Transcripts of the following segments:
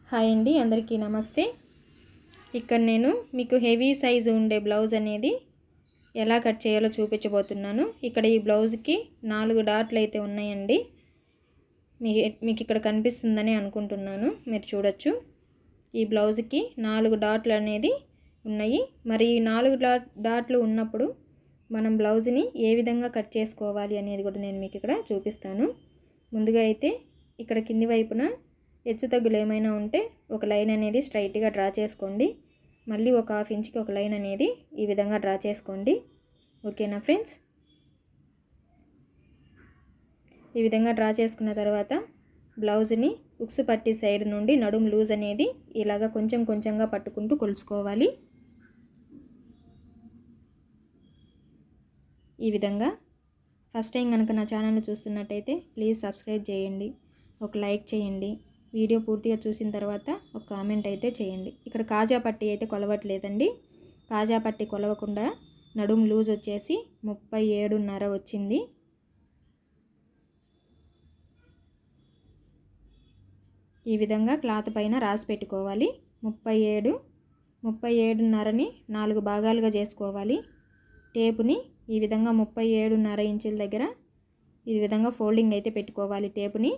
Hi అండి, అందరికీ నమస్తే. ఇక్కడ నేను మీకు హెవీ సైజు ఉండే బ్లౌజ్ అనేది ఎలా కట్ చేయాలో చూపించబోతున్నాను. ఇక్కడ ఈ బ్లౌజ్కి 4 డాట్లు అయితే ఉన్నాయండి. మీకు ఇక్కడ కనిపిస్తుందని అనుకుంటున్నాను, మీరు చూడొచ్చు. ఈ బ్లౌజ్కి 4 డాట్లు అనేది ఉన్నాయి. మరి ఈ 4 డాట్లు ఉన్నప్పుడు మనం బ్లౌజ్ని ఏ విధంగా కట్ చేసుకోవాలి అనేది కూడా నేను మీకు ఇక్కడ చూపిస్తాను. ముందుగా అయితే ఇక్కడ కింది వైపున హెచ్చు తగ్గులు ఏమైనా ఉంటే ఒక లైన్ అనేది స్ట్రైట్గా డ్రా చేసుకోండి. మళ్ళీ ఒక 1/2 ఇంచ్కి ఒక లైన్ అనేది ఈ విధంగా డ్రా చేసుకోండి. ఓకేనా ఫ్రెండ్స్? ఈ విధంగా డ్రా చేసుకున్న తర్వాత బ్లౌజ్ని ఉక్సు పట్టి సైడ్ నుండి నడుము లూజ్ అనేది ఇలాగా కొంచెం కొంచెంగా పట్టుకుంటూ కొలుచుకోవాలి. ఈ విధంగా ఫస్ట్ టైం కనుక నా ఛానల్ని చూస్తున్నట్టయితే ప్లీజ్ సబ్స్క్రైబ్ చేయండి, ఒక లైక్ చేయండి. వీడియో పూర్తిగా చూసిన తర్వాత ఒక కామెంట్ అయితే చేయండి. ఇక్కడ కాజా పట్టి అయితే కొలవట్లేదండి. కాజా పట్టి కొలవకుండా నడుము లూజ్ వచ్చేసి 37.5 వచ్చింది. ఈ విధంగా క్లాత్ పైన రాసి పెట్టుకోవాలి. 37.5ని 4 భాగాలుగా చేసుకోవాలి. టేపుని ఈ విధంగా 37.5 ఇంచుల దగ్గర ఈ విధంగా ఫోల్డింగ్ అయితే పెట్టుకోవాలి. టేపుని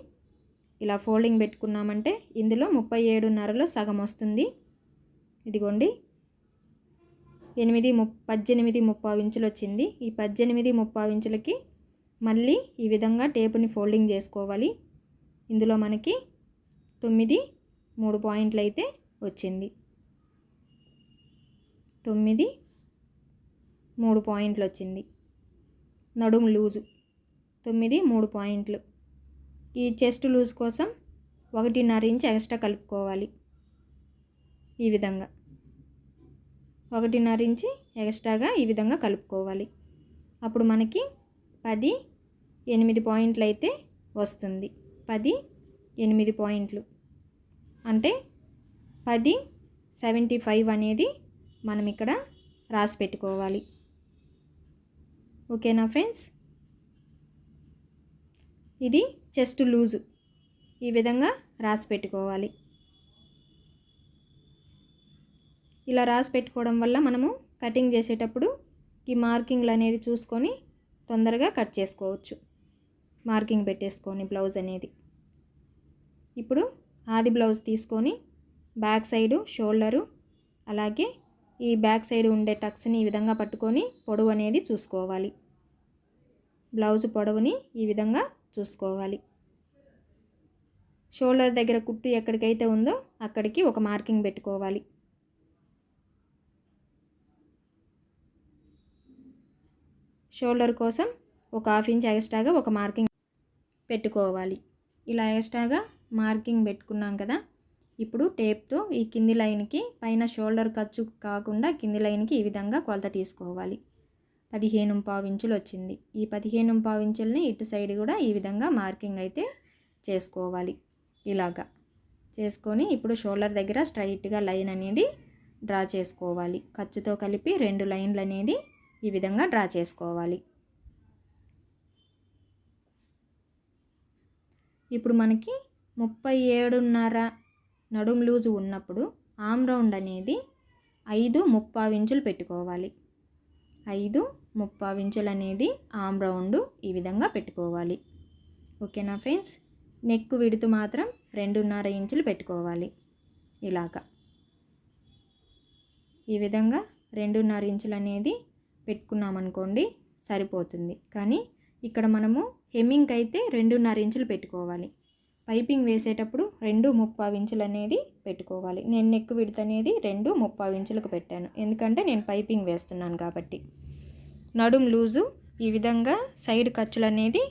ఇలా ఫోల్డింగ్ పెట్టుకున్నామంటే ఇందులో 37.5లో సగం వస్తుంది. ఇదిగోండి 18.5 ఇంచులు వచ్చింది. ఈ 18.5 ఇంచులకి మళ్ళీ ఈ విధంగా టేపుని ఫోల్డింగ్ చేసుకోవాలి. ఇందులో మనకి 9 పాయింట్లు అయితే వచ్చింది. 9 పాయింట్లు వచ్చింది. నడుము లూజు 9 పాయింట్లు. ఈ చెస్ట్ లూజ్ కోసం 1.5 ఇంచ్ ఎక్స్ట్రా కలుపుకోవాలి. ఈ విధంగా 1.5 ఇంచ్ ఎక్స్ట్రాగా ఈ విధంగా కలుపుకోవాలి. అప్పుడు మనకి 18 పాయింట్లు అయితే వస్తుంది. 18 పాయింట్లు అంటే 10.75 అనేది మనం ఇక్కడ రాసి పెట్టుకోవాలి. ఓకేనా ఫ్రెండ్స్? ఇది చెస్ట్ లూజు ఈ విధంగా రాసి పెట్టుకోవాలి. ఇలా రాసి పెట్టుకోవడం వల్ల మనము కటింగ్ చేసేటప్పుడు ఈ మార్కింగ్లు అనేది చూసుకొని తొందరగా కట్ చేసుకోవచ్చు. మార్కింగ్ పెట్టేసుకొని బ్లౌజ్ అనేది. ఇప్పుడు ఆది బ్లౌజ్ తీసుకొని బ్యాక్ సైడు షోల్డరు అలాగే ఈ బ్యాక్ సైడ్ ఉండే టక్స్ని ఈ విధంగా పట్టుకొని పొడవు అనేది చూసుకోవాలి. బ్లౌజ్ పొడవుని ఈ విధంగా చూసుకోవాలి. షోల్డర్ దగ్గర కుట్టు ఎక్కడికైతే ఉందో అక్కడికి ఒక మార్కింగ్ పెట్టుకోవాలి. షోల్డర్ కోసం ఒక 1/2 ఇంచ్ ఎక్స్ట్రాగా ఒక మార్కింగ్ పెట్టుకోవాలి. ఇలా ఎక్స్ట్రాగా మార్కింగ్ పెట్టుకున్నాం కదా. ఇప్పుడు టేప్తో ఈ కింది లైన్కి పైన షోల్డర్ ఖర్చు కాకుండా కింది లైన్కి ఈ విధంగా కొలత తీసుకోవాలి. 15.5 ఇంచులు వచ్చింది. ఈ 15.5 ఇంచుల్ని ఇటు సైడ్ కూడా ఈ విధంగా మార్కింగ్ అయితే చేసుకోవాలి. ఇలాగా చేసుకొని ఇప్పుడు షోల్డర్ దగ్గర స్ట్రైట్గా లైన్ అనేది డ్రా చేసుకోవాలి. ఖర్చుతో కలిపి 2 లైన్లు అనేది ఈ విధంగా డ్రా చేసుకోవాలి. ఇప్పుడు మనకి 37.5 నడుము లూజు ఉన్నప్పుడు ఆమ్ రౌండ్ అనేది 5.75 ఇంచులు పెట్టుకోవాలి. 5.75 ఇంచులు అనేది ఆమ్ రౌండ్ ఈ విధంగా పెట్టుకోవాలి. ఓకేనా ఫ్రెండ్స్? నెక్ విడుతు మాత్రం 2.5 ఇంచులు పెట్టుకోవాలి. ఇలాగా ఈ విధంగా 2.5 ఇంచులు అనేది పెట్టుకున్నామనుకోండి సరిపోతుంది. కానీ ఇక్కడ మనము హెమ్మింగ్కి అయితే 2.5 ఇంచులు పెట్టుకోవాలి. పైపింగ్ వేసేటప్పుడు 2.75 ఇంచులు అనేది పెట్టుకోవాలి. నేను నెక్ విడత అనేది 2.75 ఇంచులకు పెట్టాను, ఎందుకంటే నేను పైపింగ్ వేస్తున్నాను కాబట్టి. నడుము లూజు ఈ విధంగా సైడ్ ఖర్చులు అనేది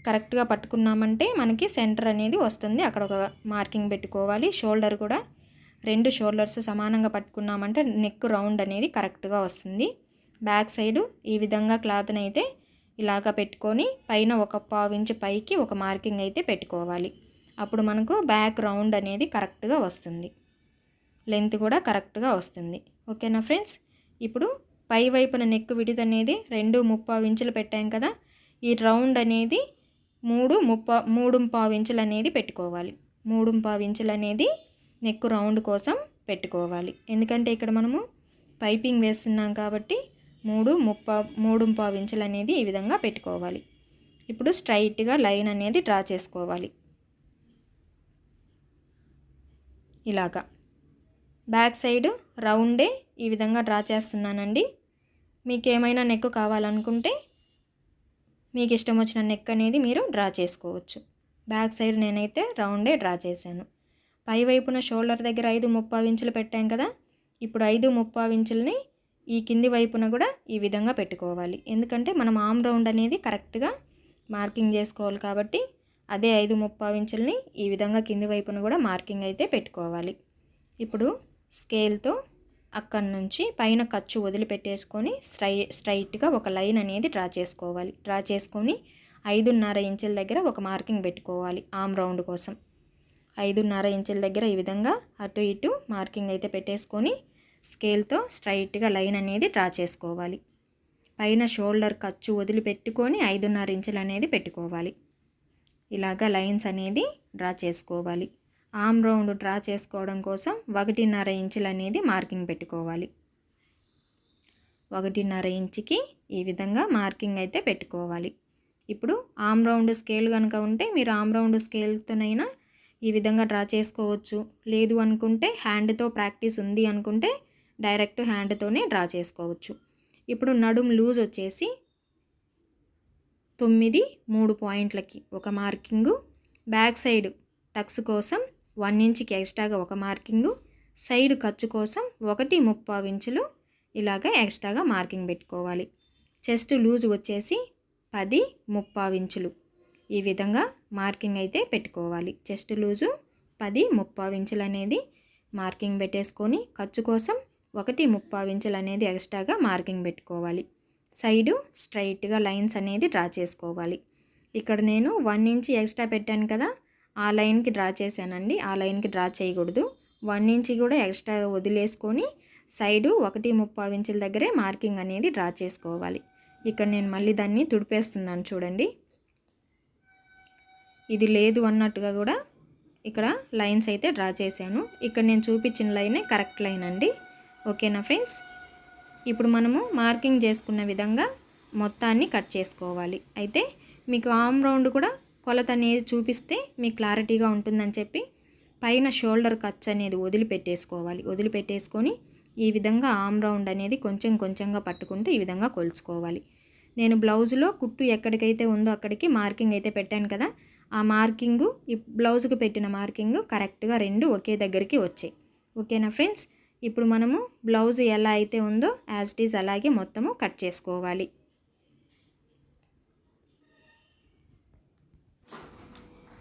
కరెక్ట్గా పట్టుకున్నామంటే మనకి సెంటర్ అనేది వస్తుంది. అక్కడ ఒక మార్కింగ్ పెట్టుకోవాలి. షోల్డర్ కూడా 2 షోల్డర్స్ సమానంగా పట్టుకున్నామంటే నెక్ రౌండ్ అనేది కరెక్ట్గా వస్తుంది. బ్యాక్ సైడు ఈ విధంగా క్లాత్ని అయితే ఇలాగా పెట్టుకొని పైన ఒక 1/2 ఇంచ్ పైకి ఒక మార్కింగ్ అయితే పెట్టుకోవాలి. అప్పుడు మనకు బ్యాక్ రౌండ్ అనేది కరెక్ట్గా వస్తుంది. లెంత్ కూడా కరెక్ట్గా వస్తుంది. ఓకేనా ఫ్రెండ్స్? ఇప్పుడు పై వైపున నెక్ విడ్త్ అనేది 2.75 ఇంచులు పెట్టాం కదా. ఈ రౌండ్ అనేది 3.25 ఇంచులు అనేది పెట్టుకోవాలి. 3.25 ఇంచులు అనేది నెక్ రౌండ్ కోసం పెట్టుకోవాలి. ఎందుకంటే ఇక్కడ మనము పైపింగ్ వేస్తున్నాం కాబట్టి 3.5 ఇంచులు అనేది ఈ విధంగా పెట్టుకోవాలి. ఇప్పుడు స్ట్రైట్గా లైన్ అనేది డ్రా చేసుకోవాలి. ఇలాగా బ్యాక్ సైడ్ రౌండే ఈ విధంగా డ్రా చేస్తున్నానండి. మీకు ఏమైనా నెక్ కావాలనుకుంటే మీకు ఇష్టం వచ్చిన నెక్ అనేది మీరు డ్రా చేసుకోవచ్చు. బ్యాక్ సైడ్ నేనైతే రౌండే డ్రా చేశాను. పై వైపున షోల్డర్ దగ్గర 5.5 ఇంచులు పెట్టాం కదా, ఇప్పుడు 5.5 ఇంచులని ఈ కింది వైపున కూడా ఈ విధంగా పెట్టుకోవాలి. ఎందుకంటే మనం ఆమ్ రౌండ్ అనేది కరెక్ట్గా మార్కింగ్ చేసుకోవాలి కాబట్టి అదే 5.5 ఇంచులని ఈ విధంగా కింది వైపున కూడా మార్కింగ్ అయితే పెట్టుకోవాలి. ఇప్పుడు స్కేల్తో అక్కడి నుంచి పైన ఖర్చు వదిలిపెట్టేసుకొని స్ట్రైట్గా ఒక లైన్ అనేది డ్రా చేసుకోవాలి. డ్రా చేసుకొని 5.5 ఇంచుల దగ్గర ఒక మార్కింగ్ పెట్టుకోవాలి. ఆమ్ రౌండ్ కోసం 5.5 ఇంచుల దగ్గర ఈ విధంగా అటు ఇటు మార్కింగ్ అయితే పెట్టేసుకొని స్కేల్తో స్ట్రైట్గా లైన్ అనేది డ్రా చేసుకోవాలి. పైన షోల్డర్ ఖర్చు వదిలిపెట్టుకొని 5.5 ఇంచులు అనేది పెట్టుకోవాలి. ఇలాగా లైన్స్ అనేది డ్రా చేసుకోవాలి. ఆమ్ రౌండ్ డ్రా చేసుకోవడం కోసం 1.5 ఇంచులు అనేది మార్కింగ్ పెట్టుకోవాలి. 1.5 ఇంచుకి ఈ విధంగా మార్కింగ్ అయితే పెట్టుకోవాలి. ఇప్పుడు ఆమ్ రౌండ్ స్కేల్ కనుక ఉంటే మీరు ఆమ్ రౌండ్ స్కేల్తోనైనా ఈ విధంగా డ్రా చేసుకోవచ్చు. లేదు అనుకుంటే హ్యాండ్తో ప్రాక్టీస్ ఉంది అనుకుంటే డైరెక్ట్ హ్యాండ్తోనే డ్రా చేసుకోవచ్చు. ఇప్పుడు నడుము లూజ్ వచ్చేసి 9 3 పాయింట్లకి ఒక మార్కింగు, బ్యాక్ సైడ్ టక్స్ కోసం 1 ఇంచుకి ఎక్స్ట్రాగా ఒక మార్కింగు, సైడ్ ఖర్చు కోసం 1.5 ఇంచులు ఇలాగ ఎక్స్ట్రాగా మార్కింగ్ పెట్టుకోవాలి. చెస్ట్ లూజ్ వచ్చేసి 10.5 ఇంచులు ఈ విధంగా మార్కింగ్ అయితే పెట్టుకోవాలి. చెస్ట్ లూజు 10.5 ఇంచులు అనేది మార్కింగ్ పెట్టేసుకొని ఖర్చు కోసం 1.5 ఇంచులు అనేది ఎక్స్ట్రాగా మార్కింగ్ పెట్టుకోవాలి. సైడు స్ట్రైట్గా లైన్స్ అనేది డ్రా చేసుకోవాలి. ఇక్కడ నేను 1 ఇంచ్ ఎక్స్ట్రా పెట్టాను కదా, ఆ లైన్కి డ్రా చేశానండి. ఆ లైన్కి డ్రా చేయకూడదు. 1 ఇంచ్ కూడా ఎక్స్ట్రా వదిలేసుకొని సైడు 1.5 ఇంచుల దగ్గరే మార్కింగ్ అనేది డ్రా చేసుకోవాలి. ఇక్కడ నేను మళ్ళీ దాన్ని తుడిపేస్తున్నాను చూడండి. ఇది లేదు అన్నట్టుగా కూడా ఇక్కడ లైన్స్ అయితే డ్రా చేశాను. ఇక్కడ నేను చూపించిన లైనే కరెక్ట్ లైన్ అండి. ఓకేనా ఫ్రెండ్స్? ఇప్పుడు మనము మార్కింగ్ చేసుకున్న విధంగా మొత్తాన్ని కట్ చేసుకోవాలి. అయితే మీకు ఆమ్ రౌండ్ కూడా కొలత అనేది చూపిస్తే మీకు క్లారిటీగా ఉంటుందని చెప్పి పైన షోల్డర్ ఖర్చు అనేది వదిలిపెట్టేసుకోవాలి. వదిలిపెట్టేసుకొని ఈ విధంగా ఆమ్ రౌండ్ అనేది కొంచెం కొంచెంగా పట్టుకుంటూ ఈ విధంగా కొలుచుకోవాలి. నేను బ్లౌజ్లో కుట్టు ఎక్కడికైతే ఉందో అక్కడికి మార్కింగ్ అయితే పెట్టాను కదా, ఆ మార్కింగు ఈ బ్లౌజ్కి పెట్టిన మార్కింగు కరెక్ట్గా 2 ఒకే దగ్గరికి వచ్చాయి. ఓకేనా ఫ్రెండ్స్? ఇప్పుడు మనము బ్లౌజ్ ఎలా అయితే ఉందో యాజ్ ఇట్ ఈజ్ అలాగే మొత్తము కట్ చేసుకోవాలి.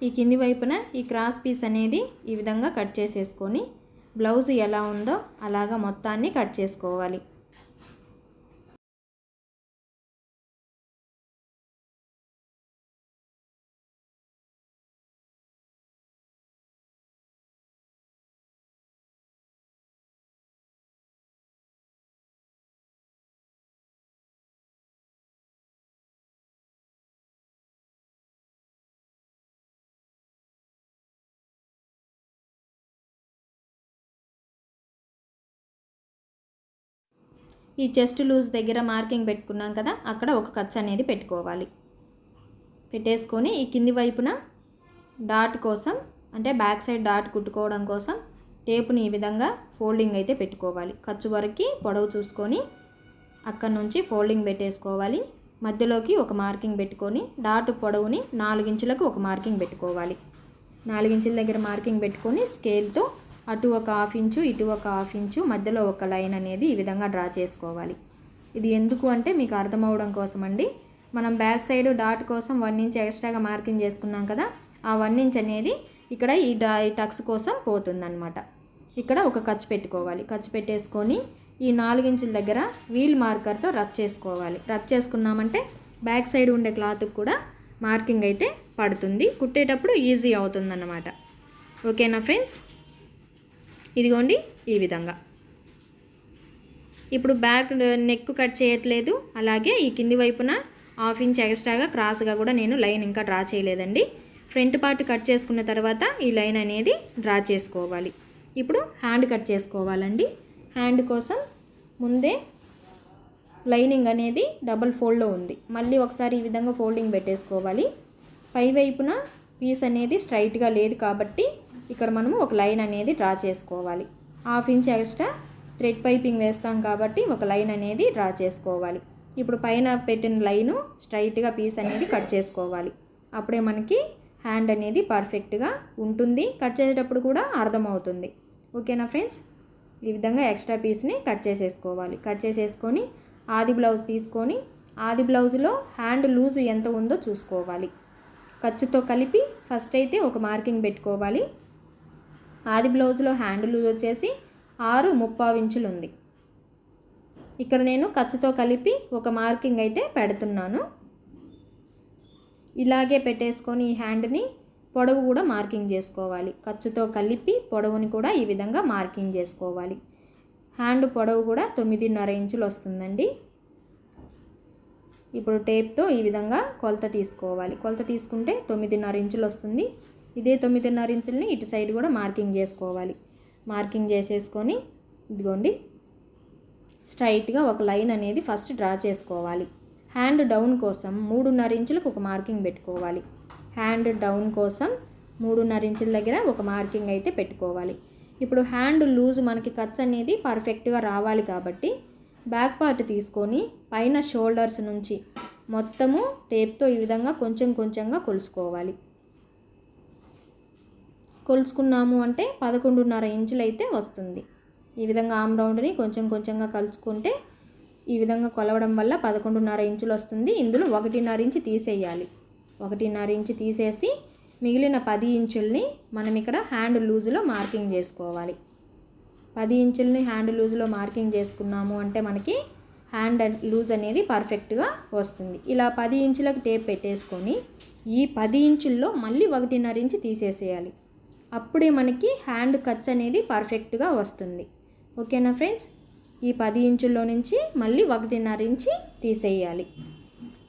ఈ కింది వైపున ఈ క్రాస్ పీస్ అనేది ఈ విధంగా కట్ చేసేసుకొని బ్లౌజ్ ఎలా ఉందో అలాగా మొత్తాన్ని కట్ చేసుకోవాలి. ఈ చెస్ట్ లూజ్ దగ్గర మార్కింగ్ పెట్టుకున్నాం కదా, అక్కడ ఒక ఖర్చు అనేది పెట్టుకోవాలి. పెట్టేసుకొని ఈ కింది వైపున డాట్ కోసం అంటే బ్యాక్ సైడ్ డాట్ కుట్టుకోవడం కోసం టేపుని ఈ విధంగా ఫోల్డింగ్ అయితే పెట్టుకోవాలి. ఖర్చు వరకు పొడవు చూసుకొని అక్కడ నుంచి ఫోల్డింగ్ పెట్టేసుకోవాలి. మధ్యలోకి ఒక మార్కింగ్ పెట్టుకొని డాట్ పొడవుని 4 ఇంచులకు ఒక మార్కింగ్ పెట్టుకోవాలి. 4 ఇంచుల దగ్గర మార్కింగ్ పెట్టుకొని స్కేల్తో అటు ఒక 1/2 ఇంచు ఇటు ఒక 1/2 ఇంచు మధ్యలో ఒక లైన్ అనేది ఈ విధంగా డ్రా చేసుకోవాలి. ఇది ఎందుకు అంటే మీకు అర్థమవడం కోసం అండి. మనం బ్యాక్ సైడ్ డాట్ కోసం 1 ఇంచ్ ఎక్స్ట్రాగా మార్కింగ్ చేసుకున్నాం కదా, ఆ 1 ఇంచ్ అనేది ఇక్కడ ఈ టక్స్ కోసం పోతుందన్నమాట. ఇక్కడ ఒక ఖర్చు పెట్టుకోవాలి. ఖర్చు పెట్టేసుకొని ఈ 4 ఇంచుల దగ్గర వీల్ మార్కర్తో రబ్ చేసుకోవాలి. రబ్ చేసుకున్నామంటే బ్యాక్ సైడ్ ఉండే క్లాత్కి కూడా మార్కింగ్ అయితే పడుతుంది. కుట్టేటప్పుడు ఈజీ అవుతుందన్నమాట. ఓకేనా ఫ్రెండ్స్? ఇదిగోండి ఈ విధంగా. ఇప్పుడు బ్యాక్ నెక్ కట్ చేయట్లేదు, అలాగే ఈ కింది వైపున 1/2 ఇంచ్ ఎక్స్ట్రాగా క్రాస్గా కూడా నేను లైన్ ఇంకా డ్రా చేయలేదండి. ఫ్రంట్ పార్ట్ కట్ చేసుకున్న తర్వాత ఈ లైన్ అనేది డ్రా చేసుకోవాలి. ఇప్పుడు హ్యాండ్ కట్ చేసుకోవాలండి. హ్యాండ్ కోసం ముందే లైనింగ్ అనేది డబుల్ ఫోల్డ్లో ఉంది. మళ్ళీ ఒకసారి ఈ విధంగా ఫోల్డింగ్ పెట్టేసుకోవాలి. పై వైపున పీస్ అనేది స్ట్రైట్గా లేదు కాబట్టి ఇక్కడ మనము ఒక లైన్ అనేది డ్రా చేసుకోవాలి. 1/2 ఇంచ్ ఎక్స్ట్రా థ్రెడ్ పైపింగ్ వేస్తాం కాబట్టి ఒక లైన్ అనేది డ్రా చేసుకోవాలి. ఇప్పుడు పైన పెట్టిన లైను స్ట్రైట్గా పీస్ అనేది కట్ చేసుకోవాలి. అప్పుడే మనకి హ్యాండ్ అనేది పర్ఫెక్ట్గా ఉంటుంది. కట్ చేసేటప్పుడు కూడా అర్థమవుతుంది. ఓకేనా ఫ్రెండ్స్, ఈ విధంగా ఎక్స్ట్రా పీస్ని కట్ చేసేసుకోవాలి. కట్ చేసేసుకొని ఆది బ్లౌజ్ తీసుకొని ఆది బ్లౌజ్లో హ్యాండ్ లూజు ఎంత ఉందో చూసుకోవాలి. ఖర్చుతో కలిపి ఫస్ట్ అయితే ఒక మార్కింగ్ పెట్టుకోవాలి. ఆది బ్లౌజ్లో హ్యాండ్ లూజ్ వచ్చేసి 6/3 ఇంచులు ఉంది. ఇక్కడ నేను ఖర్చుతో కలిపి ఒక మార్కింగ్ అయితే పెడుతున్నాను. ఇలాగే పెట్టేసుకొని ఈ హ్యాండ్ని పొడవు కూడా మార్కింగ్ చేసుకోవాలి. ఖర్చుతో కలిపి పొడవుని కూడా ఈ విధంగా మార్కింగ్ చేసుకోవాలి. హ్యాండ్ పొడవు కూడా 9.5 ఇంచులు వస్తుందండి. ఇప్పుడు టేప్తో ఈ విధంగా కొలత తీసుకోవాలి. కొలత తీసుకుంటే 9.5 ఇంచులు వస్తుంది. ఇదే 9.5 ఇంచులని ఇటు సైడ్ కూడా మార్కింగ్ చేసుకోవాలి. మార్కింగ్ చేసేసుకొని ఇదిగోండి స్ట్రైట్గా ఒక లైన్ అనేది ఫస్ట్ డ్రా చేసుకోవాలి. హ్యాండ్ డౌన్ కోసం 3.5 ఇంచులకు ఒక మార్కింగ్ పెట్టుకోవాలి. హ్యాండ్ డౌన్ కోసం 3.5 ఇంచుల దగ్గర ఒక మార్కింగ్ అయితే పెట్టుకోవాలి. ఇప్పుడు హ్యాండ్ లూజ్ మనకి ఖర్చు అనేది పర్ఫెక్ట్గా రావాలి కాబట్టి బ్యాక్ పార్ట్ తీసుకొని పైన షోల్డర్స్ నుంచి మొత్తము టేప్తో ఈ విధంగా కొంచెం కొంచెంగా కొలుసుకోవాలి. కొలుచుకున్నాము అంటే 11.5 ఇంచులు అయితే వస్తుంది. ఈ విధంగా ఆమ్ రౌండ్ని కొంచెం కొంచెంగా కలుసుకుంటే ఈ విధంగా కొలవడం వల్ల 11.5 ఇంచులు వస్తుంది. ఇందులో 1.5 ఇంచు తీసేయాలి. 1.5 ఇంచు తీసేసి మిగిలిన 10 ఇంచుల్ని మనం ఇక్కడ హ్యాండ్ లూజ్లో మార్కింగ్ చేసుకోవాలి. 10 ఇంచుల్ని హ్యాండ్ లూజ్లో మార్కింగ్ చేసుకున్నాము అంటే మనకి హ్యాండ్ లూజ్ అనేది పర్ఫెక్ట్గా వస్తుంది. ఇలా 10 ఇంచులకు టేప్ పెట్టేసుకొని ఈ 10 ఇంచుల్లో మళ్ళీ 1.5 ఇంచు తీసేసేయాలి. అప్పుడే మనకి హ్యాండ్ ఖర్చు అనేది పర్ఫెక్ట్గా వస్తుంది. ఓకేనా ఫ్రెండ్స్, ఈ 10 ఇంచుల్లో నుంచి మళ్ళీ 1.5 ఇంచు తీసేయాలి.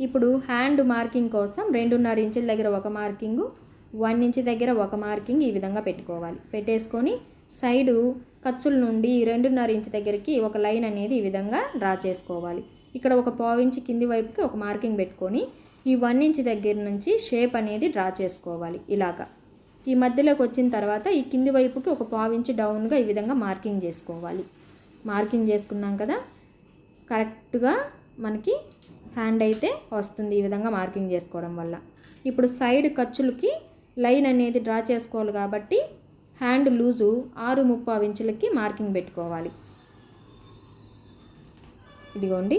ఇప్పుడు హ్యాండ్ మార్కింగ్ కోసం 2.5 ఇంచుల దగ్గర ఒక మార్కింగు, 1 ఇంచు దగ్గర ఒక మార్కింగ్ ఈ విధంగా పెట్టుకోవాలి. పెట్టేసుకొని సైడు ఖర్చుల నుండి 2.5 ఇంచు దగ్గరికి ఒక లైన్ అనేది ఈ విధంగా డ్రా చేసుకోవాలి. ఇక్కడ ఒక 1/4 ఇంచు కింది వైపుకి ఒక మార్కింగ్ పెట్టుకొని ఈ 1 ఇంచు దగ్గర నుంచి షేప్ అనేది డ్రా చేసుకోవాలి. ఇలాగా ఈ మధ్యలోకి వచ్చిన తర్వాత ఈ కింది వైపుకి ఒక 1/4 ఇంచు డౌన్గా ఈ విధంగా మార్కింగ్ చేసుకోవాలి. మార్కింగ్ చేసుకున్నాం కదా, కరెక్ట్గా మనకి హ్యాండ్ అయితే వస్తుంది ఈ విధంగా మార్కింగ్ చేసుకోవడం వల్ల. ఇప్పుడు సైడ్ ఖర్చులకి లైన్ అనేది డ్రా చేసుకోవాలి కాబట్టి హ్యాండ్ లూజు 6/3 ఇంచులకి మార్కింగ్ పెట్టుకోవాలి. ఇదిగోండి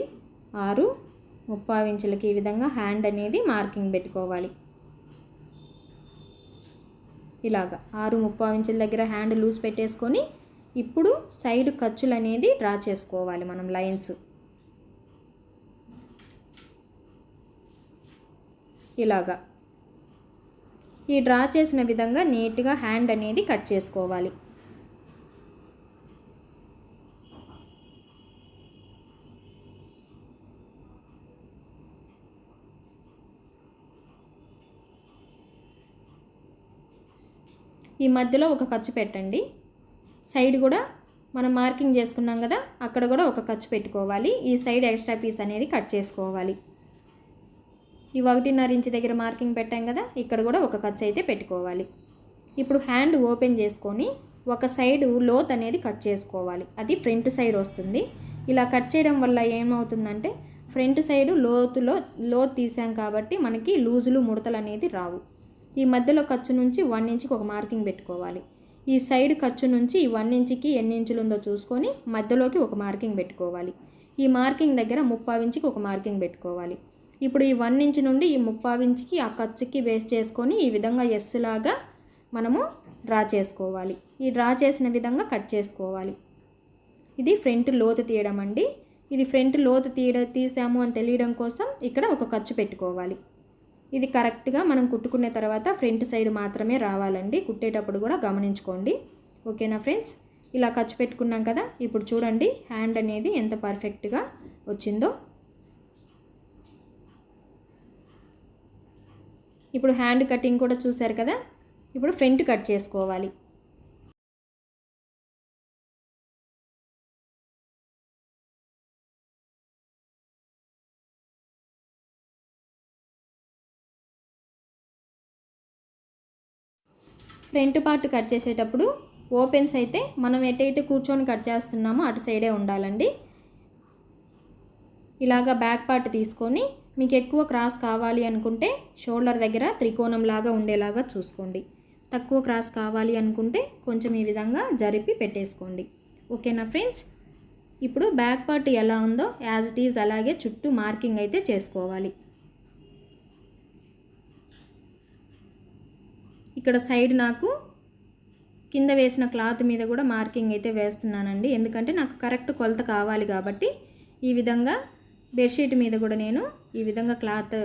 6/3 ఇంచులకి ఈ విధంగా హ్యాండ్ అనేది మార్కింగ్ పెట్టుకోవాలి. ఇలాగా 6/3 ఇంచుల దగ్గర హ్యాండ్ లూజ్ పెట్టేసుకొని ఇప్పుడు సైడ్ ఖర్చులు అనేది డ్రా చేసుకోవాలి మనం లైన్స్. ఇలాగా ఈ డ్రా చేసిన విధంగా నీట్గా హ్యాండ్ అనేది కట్ చేసుకోవాలి. ఈ మధ్యలో ఒక ఖర్చు పెట్టండి. సైడ్ కూడా మనం మార్కింగ్ చేసుకున్నాం కదా, అక్కడ కూడా ఒక ఖర్చు పెట్టుకోవాలి. ఈ సైడ్ ఎక్స్ట్రా పీస్ అనేది కట్ చేసుకోవాలి. ఈ 1.5 ఇంచు దగ్గర మార్కింగ్ పెట్టాం కదా, ఇక్కడ కూడా ఒక ఖర్చు అయితే పెట్టుకోవాలి. ఇప్పుడు హ్యాండ్ ఓపెన్ చేసుకొని ఒక సైడు లోత్ అనేది కట్ చేసుకోవాలి. అది ఫ్రంట్ సైడ్ వస్తుంది. ఇలా కట్ చేయడం వల్ల ఏమవుతుందంటే ఫ్రంట్ సైడు లోత్ తీసాం కాబట్టి మనకి లూజులు ముడతలు అనేది రావు. ఈ మధ్యలో ఖర్చు నుంచి 1 ఇంచుకి ఒక మార్కింగ్ పెట్టుకోవాలి. ఈ సైడ్ ఖర్చు నుంచి ఈ 1 ఇంచుకి ఎన్ని ఇంచులు ఉందో చూసుకొని మధ్యలోకి ఒక మార్కింగ్ పెట్టుకోవాలి. ఈ మార్కింగ్ దగ్గర 3/4 ఇంచుకి ఒక మార్కింగ్ పెట్టుకోవాలి. ఇప్పుడు ఈ 1 ఇంచు నుండి ఈ 3/4 ఇంచుకి ఆ ఖర్చుకి బేస్ చేసుకొని ఈ విధంగా ఎస్ లాగా మనము డ్రా చేసుకోవాలి. ఈ డ్రా చేసిన విధంగా కట్ చేసుకోవాలి. ఇది ఫ్రంట్ లోతు తీయడం అండి. ఇది ఫ్రంట్ లోతు తీసాము అని తెలియడం కోసం ఇక్కడ ఒక ఖర్చు పెట్టుకోవాలి. ఇది కరెక్ట్గా మనం కుట్టుకునే తర్వాత ఫ్రంట్ సైడ్ మాత్రమే రావాలండి. కుట్టేటప్పుడు కూడా గమనించుకోండి. ఓకేనా ఫ్రెండ్స్, ఇలా ఖర్చు పెట్టుకున్నాం కదా, ఇప్పుడు చూడండి హ్యాండ్ అనేది ఎంత పర్ఫెక్ట్గా వచ్చిందో. ఇప్పుడు హ్యాండ్ కటింగ్ కూడా చూశారు కదా, ఇప్పుడు ఫ్రంట్ కట్ చేసుకోవాలి. ఫ్రంట్ పార్ట్ కట్ చేసేటప్పుడు ఓపెన్స్ అయితే మనం ఎటైతే కూర్చొని కట్ చేస్తున్నామో అటు సైడే ఉండాలండి. ఇలాగా బ్యాక్ పార్ట్ తీసుకొని మీకు ఎక్కువ క్రాస్ కావాలి అనుకుంటే షోల్డర్ దగ్గర త్రికోణం లాగా ఉండేలాగా చూసుకోండి. తక్కువ క్రాస్ కావాలి అనుకుంటే కొంచెం ఈ విధంగా జరిపి పెట్టేసుకోండి. ఓకేనా ఫ్రెండ్స్? ఇప్పుడు బ్యాక్ పార్ట్ ఎలా ఉందో యాజ్ ఇట్ ఈజ్ అలాగే చుట్టూ మార్కింగ్ అయితే చేసుకోవాలి. ఇక్కడ సైడ్ నాకు కింద వేసిన క్లాత్ మీద కూడా మార్కింగ్ అయితే వేస్తున్నానండి. ఎందుకంటే నాకు కరెక్ట్ కొలత కావాలి కాబట్టి ఈ విధంగా బెడ్షీట్ మీద కూడా నేను ఈ విధంగా క్లాత్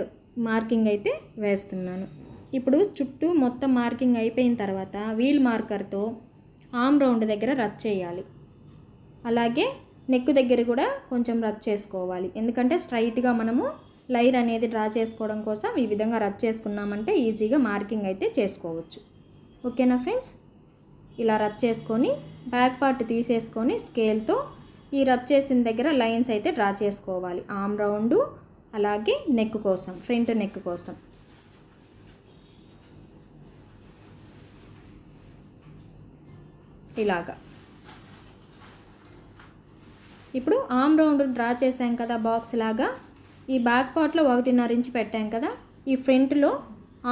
మార్కింగ్ అయితే వేస్తున్నాను. ఇప్పుడు చుట్టూ మొత్తం మార్కింగ్ అయిపోయిన తర్వాత వీల్ మార్కర్తో ఆర్మ్ రౌండ్ దగ్గర రబ్ చేయాలి. అలాగే నెక్ దగ్గర కూడా కొంచెం రబ్ చేసుకోవాలి. ఎందుకంటే స్ట్రైట్గా మనము లైన్ అనేది డ్రా చేసుకోవడం కోసం ఈ విధంగా రబ్ చేసుకున్నామంటే ఈజీగా మార్కింగ్ అయితే చేసుకోవచ్చు. ఓకేనా ఫ్రెండ్స్? ఇలా రబ్ చేసుకొని బ్యాక్ పార్ట్ తీసేసుకొని స్కేల్తో ఈ రబ్ చేసిన దగ్గర లైన్స్ అయితే డ్రా చేసుకోవాలి. ఆర్మ్ రౌండ్ అలాగే నెక్ కోసం, ఫ్రంట్ నెక్ కోసం. ఇలాగా ఇప్పుడు ఆర్మ్ రౌండ్ డ్రా చేసాం కదా బాక్స్ లాగా. ఈ బ్యాక్ పార్ట్లో 1.5 ఇంచ్ పెట్టాం కదా, ఈ ఫ్రంట్లో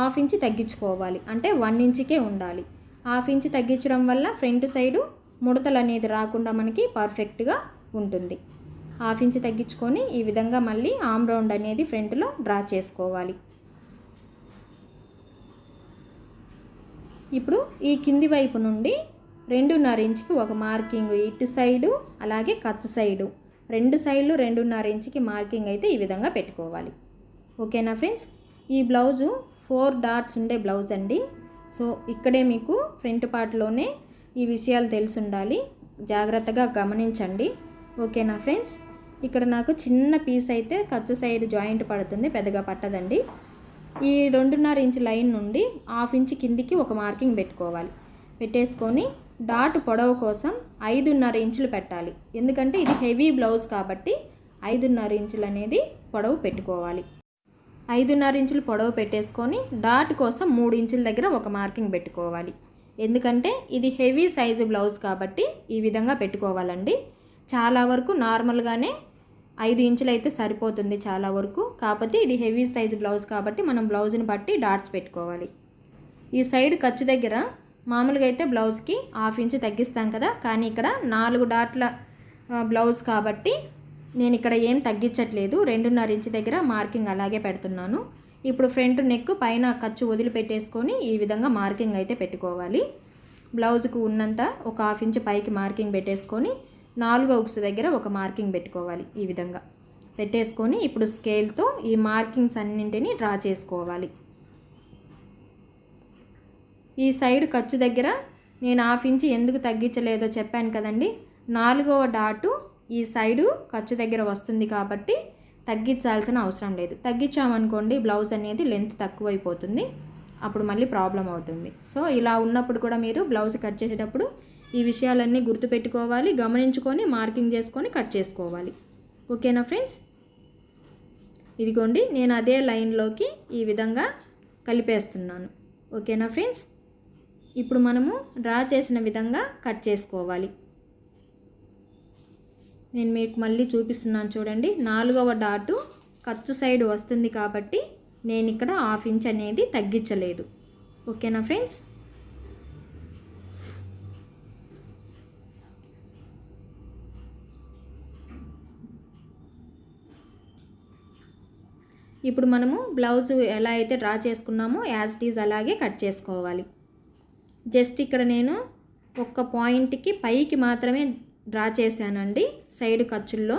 1/2 ఇంచ్ తగ్గించుకోవాలి. అంటే 1 ఇంచుకే ఉండాలి. 1/2 ఇంచ్ తగ్గించడం వల్ల ఫ్రంట్ సైడు ముడతలు అనేది రాకుండా మనకి పర్ఫెక్ట్గా ఉంటుంది. 1/2 ఇంచ్ తగ్గించుకొని ఈ విధంగా మళ్ళీ ఆర్మ్ రౌండ్ అనేది ఫ్రంట్లో డ్రా చేసుకోవాలి. ఇప్పుడు ఈ కింది వైపు నుండి 2.5 ఇంచుకి ఒక మార్కింగ్ ఇటు సైడు అలాగే ఖర్చు సైడు రెండు సైడ్లు 2.5 ఇంచుకి మార్కింగ్ అయితే ఈ విధంగా పెట్టుకోవాలి. ఓకేనా ఫ్రెండ్స్? ఈ బ్లౌజు 4 డాట్స్ ఉండే బ్లౌజ్ అండి. సో ఇక్కడే మీకు ఫ్రంట్ పార్ట్లోనే ఈ విషయాలు తెలిసి ఉండాలి. జాగ్రత్తగా గమనించండి. ఓకేనా ఫ్రెండ్స్? ఇక్కడ నాకు చిన్న పీస్ అయితే ఖర్చు సైడ్ జాయింట్ పడుతుంది, పెద్దగా పట్టదండి. ఈ 2.5 ఇంచ్ లైన్ నుండి 1/2 ఇంచ్ కిందికి ఒక మార్కింగ్ పెట్టుకోవాలి. పెట్టేసుకొని డాట్ పొడవు కోసం 5.5 ఇంచులు పెట్టాలి. ఎందుకంటే ఇది హెవీ బ్లౌజ్ కాబట్టి 5.5 ఇంచులు అనేది పొడవు పెట్టుకోవాలి. 5.5 ఇంచులు పొడవు పెట్టేసుకొని డాట్ కోసం 3 ఇంచుల దగ్గర ఒక మార్కింగ్ పెట్టుకోవాలి. ఎందుకంటే ఇది హెవీ సైజు బ్లౌజ్ కాబట్టి ఈ విధంగా పెట్టుకోవాలండి. చాలా వరకు నార్మల్గానే 5 ఇంచులు అయితే సరిపోతుంది చాలా వరకు. కాకపోతే ఇది హెవీ సైజు బ్లౌజ్ కాబట్టి మనం బ్లౌజ్ని బట్టి డాట్స్ పెట్టుకోవాలి. ఈ సైడ్ ఖర్చు దగ్గర మామూలుగా అయితే బ్లౌజ్కి 1/2 ఇంచ్ తగ్గిస్తాం కదా, కానీ ఇక్కడ 4 డాట్ల బ్లౌజ్ కాబట్టి నేను ఇక్కడ ఏం తగ్గించట్లేదు. 2.5 ఇంచ్ దగ్గర మార్కింగ్ అలాగే పెడుతున్నాను. ఇప్పుడు ఫ్రంట్ నెక్ పైన ఖర్చు వదిలిపెట్టేసుకొని ఈ విధంగా మార్కింగ్ అయితే పెట్టుకోవాలి. బ్లౌజ్కు ఉన్నంత ఒక 1/2 ఇంచ్ పైకి మార్కింగ్ పెట్టేసుకొని 4వ ఉక్స్ దగ్గర ఒక మార్కింగ్ పెట్టుకోవాలి. ఈ విధంగా పెట్టేసుకొని ఇప్పుడు స్కేల్తో ఈ మార్కింగ్స్ అన్నింటినీ డ్రా చేసుకోవాలి. ఈ సైడ్ ఖర్చు దగ్గర నేను 1/2 ఇంచ్ ఎందుకు తగ్గించలేదో చెప్పాను కదండి. 4వ డాటు ఈ సైడు ఖర్చు దగ్గర వస్తుంది కాబట్టి తగ్గించాల్సిన అవసరం లేదు. తగ్గించామనుకోండి బ్లౌజ్ అనేది లెంత్ తక్కువైపోతుంది, అప్పుడు మళ్ళీ ప్రాబ్లం అవుతుంది. సో ఇలా ఉన్నప్పుడు కూడా మీరు బ్లౌజ్ కట్ చేసేటప్పుడు ఈ విషయాలన్నీ గుర్తుపెట్టుకోవాలి, గమనించుకొని మార్కింగ్ చేసుకొని కట్ చేసుకోవాలి. ఓకేనా ఫ్రెండ్స్? ఇదిగోండి నేను అదే లైన్లోకి ఈ విధంగా కలిపేస్తున్నాను. ఓకేనా ఫ్రెండ్స్? ఇప్పుడు మనము డ్రా చేసిన విధంగా కట్ చేసుకోవాలి. నేను మీకు మళ్ళీ చూపిస్తున్నాను చూడండి. 4వ డాటు ఖర్చు సైడ్ వస్తుంది కాబట్టి నేను ఇక్కడ 1/2 ఇంచ్ అనేది తగ్గించలేదు. ఓకేనా ఫ్రెండ్స్? ఇప్పుడు మనము బ్లౌజ్ ఎలా అయితే డ్రా చేసుకున్నామో యాజ్ ఇట్ ఈజ్ అలాగే కట్ చేసుకోవాలి. జస్ట్ ఇక్కడ నేను ఒక్క పాయింట్కి పైకి మాత్రమే డ్రా చేశానండి సైడ్ ఖర్చుల్లో.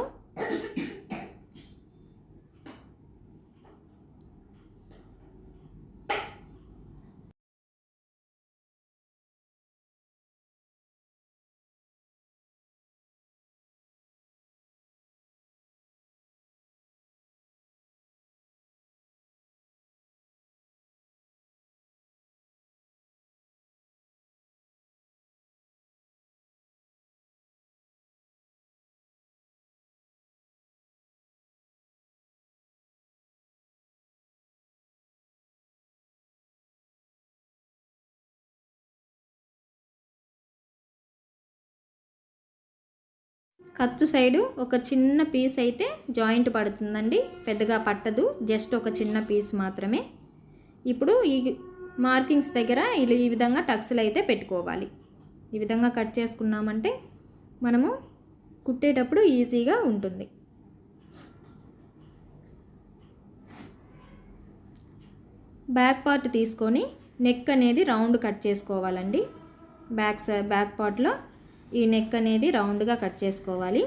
ఖర్చు సైడు ఒక చిన్న పీస్ అయితే జాయింట్ పడుతుందండి, పెద్దగా పట్టదు, జస్ట్ ఒక చిన్న పీస్ మాత్రమే. ఇప్పుడు ఈ మార్కింగ్స్ దగ్గర ఈ విధంగా టక్స్లు అయితే పెట్టుకోవాలి. ఈ విధంగా కట్ చేసుకున్నామంటే మనము కుట్టేటప్పుడు ఈజీగా ఉంటుంది. బ్యాక్ పార్ట్ తీసుకొని నెక్ అనేది రౌండ్ కట్ చేసుకోవాలండి. బ్యాక్ పార్ట్లో ఈ నెక్ అనేది రౌండ్గా కట్ చేసుకోవాలి.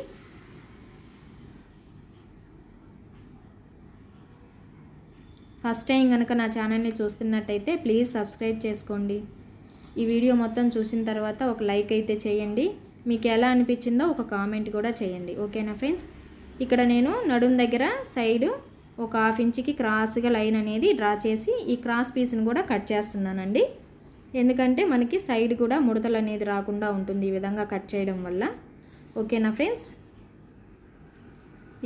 ఫస్ట్ టైం కనుక నా ఛానల్ని చూస్తున్నట్టయితే ప్లీజ్ సబ్స్క్రైబ్ చేసుకోండి. ఈ వీడియో మొత్తం చూసిన తర్వాత ఒక లైక్ అయితే చేయండి. మీకు ఎలా అనిపించిందో ఒక కామెంట్ కూడా చేయండి. ఓకేనా ఫ్రెండ్స్? ఇక్కడ నేను నడుం దగ్గర సైడు ఒక 1/2 ఇంచుకి క్రాస్గా లైన్ అనేది డ్రా చేసి ఈ క్రాస్ పీస్ని కూడా కట్ చేస్తున్నానండి. ఎందుకంటే మనకి సైడ్ కూడా ముడతలు అనేది రాకుండా ఉంటుంది ఈ విధంగా కట్ చేయడం వల్ల. ఓకేనా ఫ్రెండ్స్?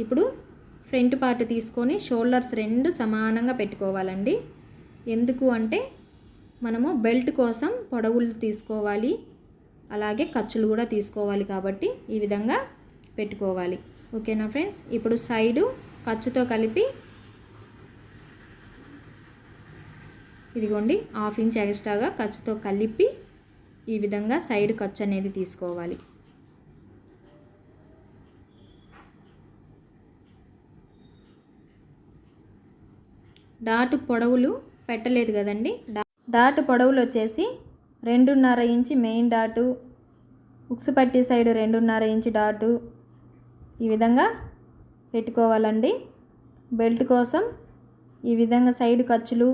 ఇప్పుడు ఫ్రంట్ పార్ట్ తీసుకొని షోల్డర్స్ 2 సమానంగా పెట్టుకోవాలండి. ఎందుకు అంటే మనము బెల్ట్ కోసం పొడవులు తీసుకోవాలి, అలాగే ఖర్చులు కూడా తీసుకోవాలి, కాబట్టి ఈ విధంగా పెట్టుకోవాలి. ఓకేనా ఫ్రెండ్స్? ఇప్పుడు సైడు ఖర్చుతో కలిపి ఇదిగోండి 1/2 ఇంచ్ ఎక్స్ట్రాగా ఖర్చుతో కలిపి ఈ విధంగా సైడ్ ఖర్చు అనేది తీసుకోవాలి. డాట్ పొడవులు పెట్టలేదు కదండి. డాట్ పొడవులు వచ్చేసి 2.5 ఇంచ్ మెయిన్ డాటు, ఉక్సు పట్టి సైడ్ 2.5 ఇంచ్ డాటు ఈ విధంగా పెట్టుకోవాలండి. బెల్ట్ కోసం ఈ విధంగా సైడ్ ఖర్చులు,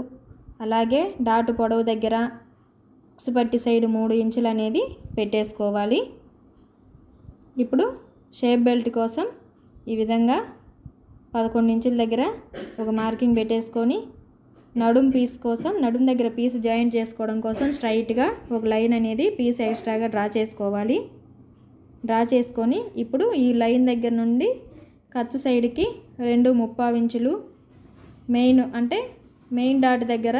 అలాగే డాటు పొడవు దగ్గర ఉక్సు పట్టి సైడ్ 3 ఇంచులు అనేది పెట్టేసుకోవాలి. ఇప్పుడు షేప్ బెల్ట్ కోసం ఈ విధంగా 11 ఇంచుల దగ్గర ఒక మార్కింగ్ పెట్టేసుకొని నడుం పీస్ కోసం నడుం దగ్గర పీస్ జాయింట్ చేసుకోవడం కోసం స్ట్రైట్గా ఒక లైన్ అనేది పీస్ ఎక్స్ట్రాగా డ్రా చేసుకోవాలి. డ్రా చేసుకొని ఇప్పుడు ఈ లైన్ దగ్గర నుండి ఖర్చు సైడ్కి 2.75 ఇంచులు మెయిన్ డాట్ దగ్గర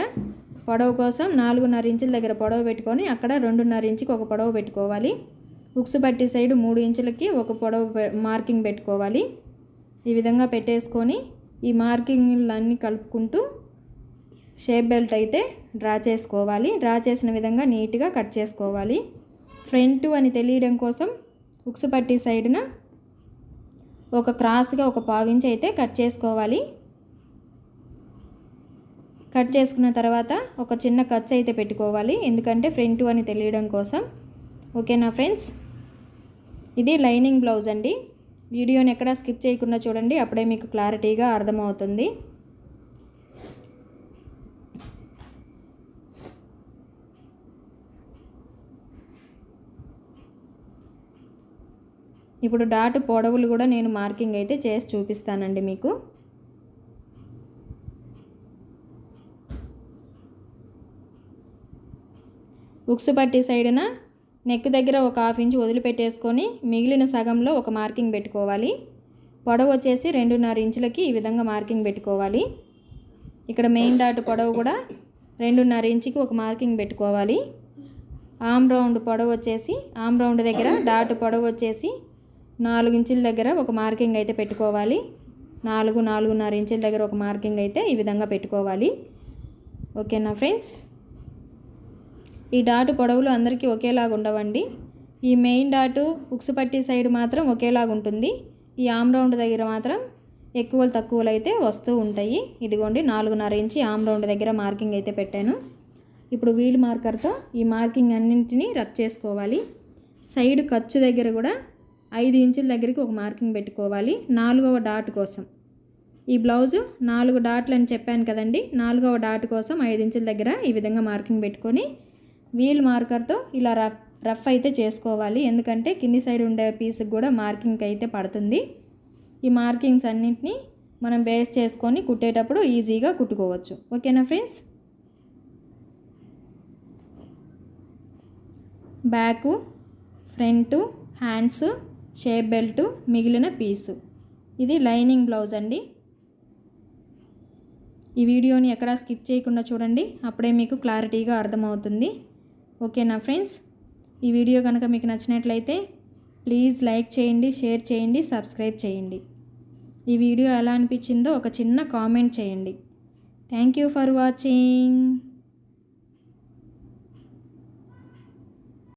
పొడవు కోసం 4.5 ఇంచుల దగ్గర పొడవు పెట్టుకొని అక్కడ 2.5 ఇంచుకి ఒక పొడవు పెట్టుకోవాలి. ఉక్సు పట్టి సైడ్ 3 ఇంచులకి ఒక పొడవు మార్కింగ్ పెట్టుకోవాలి. ఈ విధంగా పెట్టేసుకొని ఈ మార్కింగ్లన్నీ కలుపుకుంటూ షేప్ బెల్ట్ అయితే డ్రా చేసుకోవాలి. డ్రా చేసిన విధంగా నీట్గా కట్ చేసుకోవాలి. ఫ్రంట్ అని తెలియడం కోసం ఉక్సు పట్టి సైడ్న ఒక క్రాస్గా ఒక 1/4 ఇంచ్ అయితే కట్ చేసుకోవాలి. కట్ చేసుకున్న తర్వాత ఒక చిన్న ఖర్చు అయితే పెట్టుకోవాలి, ఎందుకంటే ఫ్రంట్ అని తెలియడం కోసం. ఓకేనా ఫ్రెండ్స్? ఇది లైనింగ్ బ్లౌజ్ అండి. వీడియోని ఎక్కడా స్కిప్ చేయకుండా చూడండి, అప్పుడే మీకు క్లారిటీగా అర్థమవుతుంది. ఇప్పుడు డాట్ పొడవులు కూడా నేను మార్కింగ్ అయితే చేసి చూపిస్తానండి మీకు. ఉక్సు పట్టి సైడ్న నెక్ దగ్గర ఒక 1/2 ఇంచ్ వదిలిపెట్టేసుకొని మిగిలిన సగంలో ఒక మార్కింగ్ పెట్టుకోవాలి. పొడవు వచ్చేసి 2.5 ఇంచులకి ఈ విధంగా మార్కింగ్ పెట్టుకోవాలి. ఇక్కడ మెయిన్ డాట్ పొడవు కూడా 2.5 ఇంచుకి ఒక మార్కింగ్ పెట్టుకోవాలి. ఆమ్ రౌండ్ పొడవు వచ్చేసి ఆమ్ రౌండ్ దగ్గర డాట్ పొడవు వచ్చేసి 4 ఇంచుల దగ్గర ఒక మార్కింగ్ అయితే పెట్టుకోవాలి. 4.5 ఇంచుల దగ్గర ఒక మార్కింగ్ అయితే ఈ విధంగా పెట్టుకోవాలి. ఓకేనా ఫ్రెండ్స్? ఈ డాట్ పొడవులు అందరికీ ఒకేలాగా ఉండవండి. ఈ మెయిన్ డాటు ఉక్సు పట్టి సైడ్ మాత్రం ఒకేలాగా ఉంటుంది. ఈ ఆమ్ రౌండ్ దగ్గర మాత్రం ఎక్కువలు తక్కువలు అయితే వస్తూ ఉంటాయి. ఇదిగోండి 4.5 ఇంచ్ ఆమ్ రౌండ్ దగ్గర మార్కింగ్ అయితే పెట్టాను. ఇప్పుడు వీల్ మార్కర్తో ఈ మార్కింగ్ అన్నింటినీ రబ్ చేసుకోవాలి. సైడ్ ఖర్చు దగ్గర కూడా 5 ఇంచుల దగ్గరికి ఒక మార్కింగ్ పెట్టుకోవాలి 4వ డాట్ కోసం. ఈ బ్లౌజు 4 డాట్లు అని చెప్పాను కదండి. 4వ డాట్ కోసం 5 ఇంచుల దగ్గర ఈ విధంగా మార్కింగ్ పెట్టుకొని వీల్ మార్కర్తో ఇలా రఫ్ అయితే చేసుకోవాలి, ఎందుకంటే కింది సైడ్ ఉండే పీస్కి కూడా మార్కింగ్ అయితే పడుతుంది. ఈ మార్కింగ్స్ అన్నింటినీ మనం బేస్ చేసుకొని కుట్టేటప్పుడు ఈజీగా కుట్టుకోవచ్చు. ఓకేనా friends? Back, front, hands, shape belt, మిగిలిన పీసు. ఇది లైనింగ్ బ్లౌజ్ అండి. ఈ వీడియోని ఎక్కడా స్కిప్ చేయకుండా చూడండి, అప్పుడే మీకు క్లారిటీగా అర్థమవుతుంది. ఓకేనా ఫ్రెండ్స్? ఈ వీడియో కనుక మీకు నచ్చినట్లయితే ప్లీజ్ లైక్ చేయండి, షేర్ చేయండి, సబ్స్క్రైబ్ చేయండి. ఈ వీడియో ఎలా అనిపించిందో ఒక చిన్న కామెంట్ చేయండి. Thank you for watching.